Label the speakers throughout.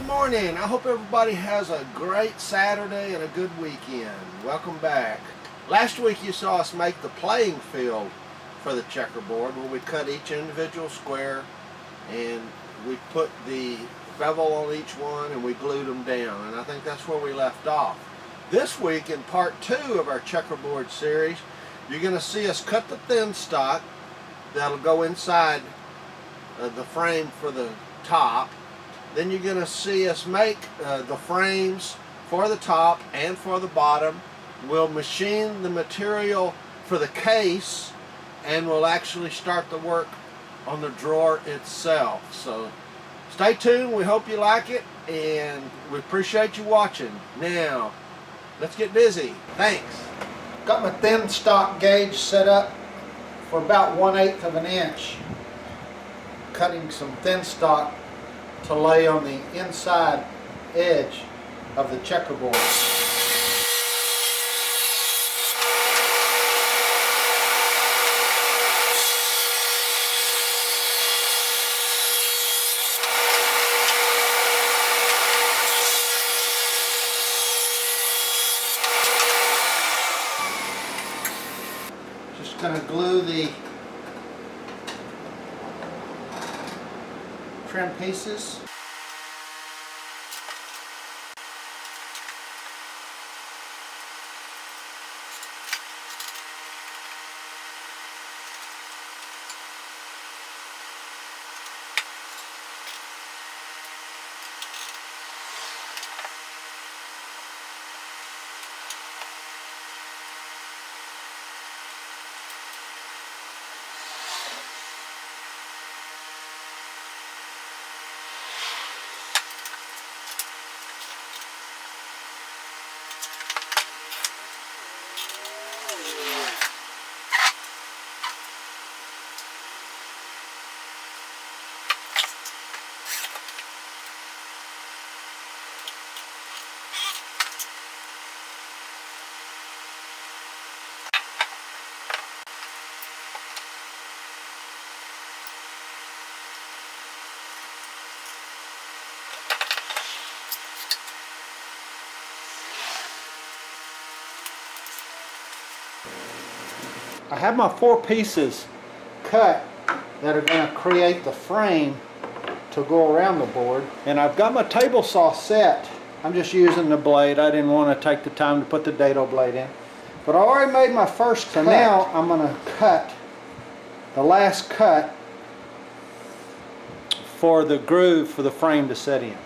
Speaker 1: morning. I hope everybody has a great Saturday and a good weekend. Welcome back. Last week you saw us make the playing field for the checkerboard where we cut each individual square and we put the bevel on each one and we glued them down, and I think that's where we left off. This week in part 2 of our checkerboard series, you're going to see us cut the thin stock that'll go inside the frame for the top. Then you're going to see us make the frames for the top and for the bottom. We'll machine the material for the case, and we'll actually start the work on the drawer itself. So stay tuned. We hope you like it, and we appreciate you watching. Now let's get busy. Thanks. Got my thin stock gauge set up for about 1/8 of an inch. Cutting some thin stock to lay on the inside edge of the checkerboard. Just going to glue the trim pieces. I have my 4 pieces cut that are going to create the frame to go around the board, and I've got my table saw set. I'm just using the blade. I didn't want to take the time to put the dado blade in, but I already made my first cut. So now I'm going to cut the last cut for the groove for the frame to set in.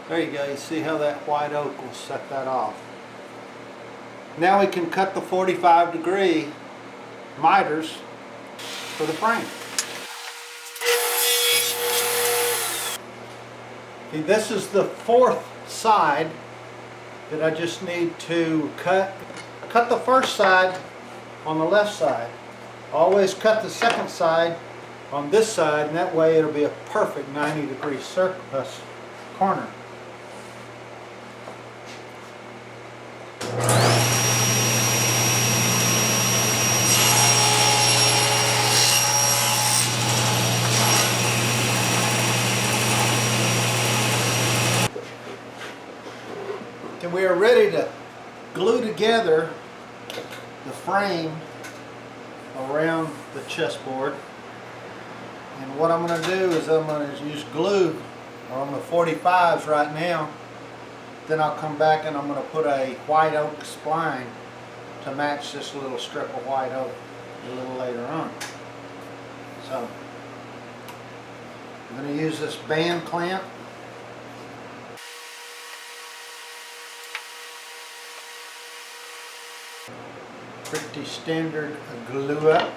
Speaker 1: There you go, you see how that white oak will set that off. Now we can cut the 45-degree miters for the frame. Okay, this is the 4th side that I just need to cut. Cut the first side on the left side. Always cut the second side on this side, and that way it'll be a perfect 90-degree corner. And we are ready to glue together the frame around the chessboard. And what I'm going to do is I'm going to use glue on the 45s right now. Then I'll come back and I'm going to put a white oak spline to match this little strip of white oak a little later on. So I'm going to use this band clamp. Pretty standard glue up.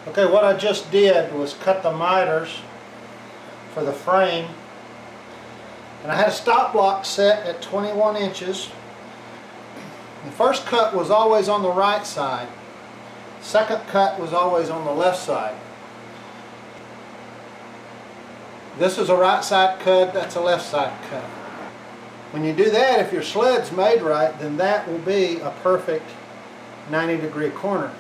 Speaker 2: Okay, what I just did was cut the miters for the frame, and I had a stop block set at 21 inches. The first cut was always on the right side. Second cut was always on the left side. This is a right side cut, that's a left side cut. When you do that, if your sled's made right, then that will be a perfect 90-degree corner.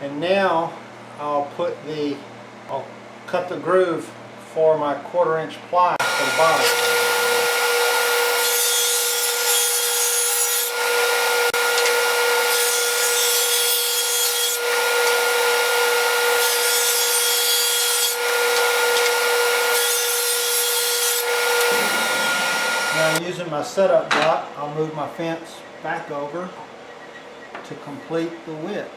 Speaker 2: And now I'll cut the groove for my 1/4 inch ply for the bottom. Now, using my setup block, I'll move my fence back over to complete the width.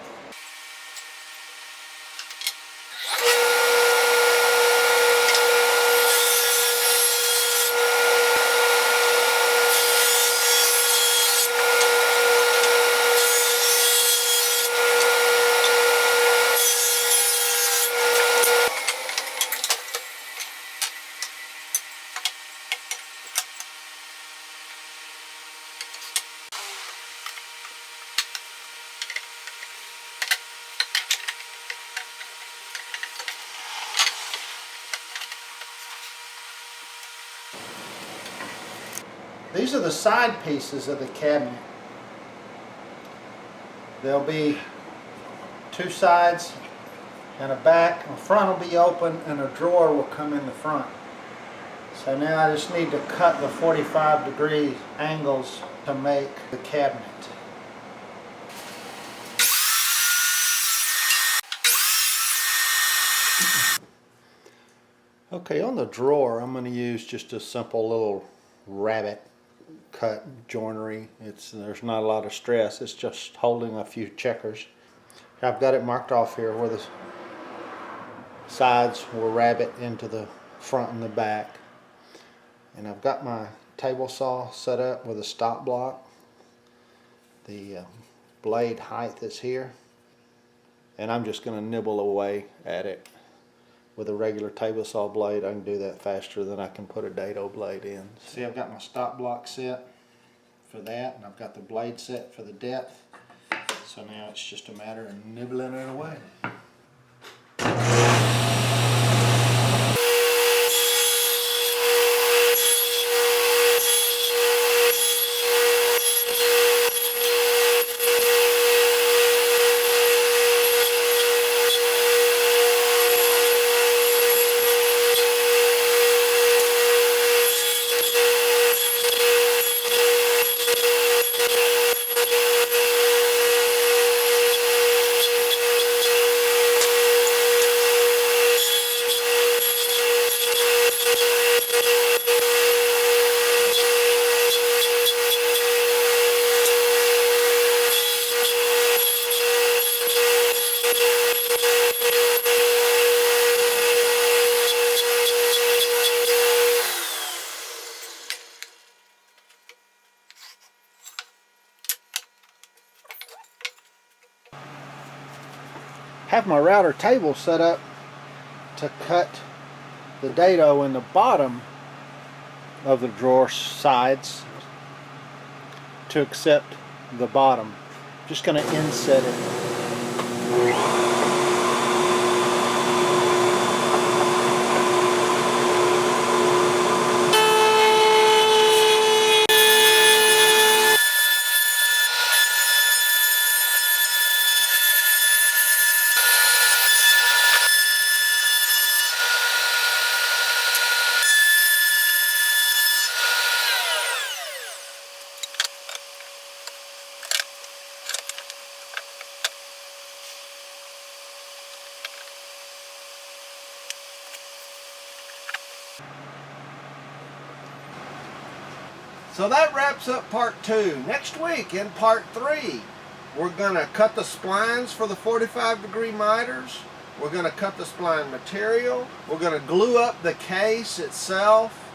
Speaker 2: These are the side pieces of the cabinet. There'll be two sides and a back. The front will be open and a drawer will come in the front. So now I just need to cut the 45-degree angles to make the cabinet. Okay, on the drawer I'm going to use just a simple little rabbet cut joinery. There's not a lot of stress, it's just holding a few checkers. I've got it marked off here where the sides will rabbet into the front and the back. And I've got my table saw set up with a stop block. The blade height is here, and I'm just going to nibble away at it. With a regular table saw blade, I can do that faster than I can put a dado blade in. See, I've got my stop block set for that, and I've got the blade set for the depth. So now it's just a matter of nibbling it away. Have my router table set up to cut the dado in the bottom of the drawer sides to accept the bottom. Just going to inset it.
Speaker 1: So that wraps up part 2. Next week in part 3, we're going to cut the splines for the 45-degree miters. We're going to cut the spline material. We're going to glue up the case itself.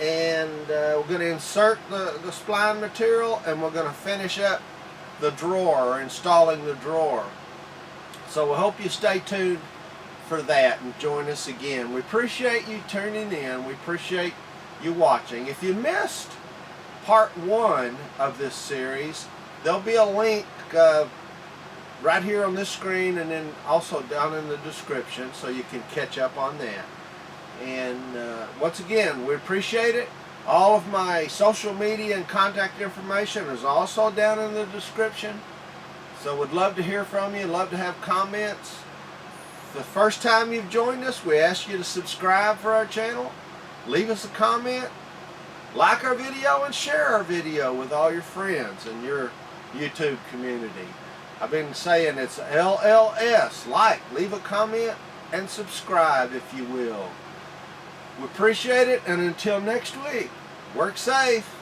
Speaker 1: And we're going to insert the spline material, and we're going to finish up the drawer or installing the drawer. So we hope you stay tuned for that and join us again. We appreciate you tuning in. We appreciate you watching. If you missed part 1 of this series, there'll be a link right here on this screen and then also down in the description so you can catch up on that. And once again, we appreciate it. All of my social media and contact information is also down in the description. So we'd love to hear from you, love to have comments. The first time you've joined us, we ask you to subscribe for our channel, leave us a comment, like our video, and share our video with all your friends and your YouTube community. I've been saying it's LLS, like, leave a comment, and subscribe if you will. We appreciate it, and until next week, work safe.